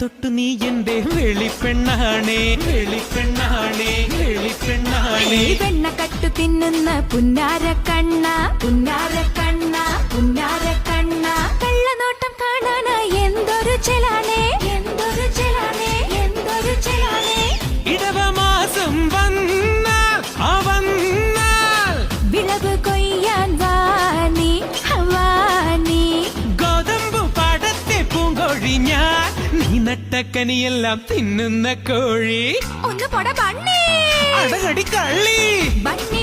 തൊട്ടു നീ എന്റെ വെളിപ്പെണ്ണാണേ വെളിപ്പെണ്ണാണേ വെളിപ്പെണ്ണാണേ വെണ്ണ കട്ടു തിന്നുന്ന പുന്നാര കണ്ണ പുന്നാര കണ്ണ പുന്നാര കണ്ണ കള്ളനോട്ടം കാണാനായി എന്തൊരു ചെലാണേ എന്തൊരു ചെലാണേ എന്തൊരു ചെലാണേ ഇടവമാസം വന്നാൽ അവന്നാൽ വിളവ് കൊയ്യാൻ വാണി ഹവാനി ഗോതമ്പ് പാടത്തെ പൂങ്കോഴി ഞാൻ നീ നട്ടക്കനിയെല്ലാം തിന്നുന്ന കോഴി ഒന്ന് പൊട ബണ്ണി അടകടി കള്ളി ബണ്ണി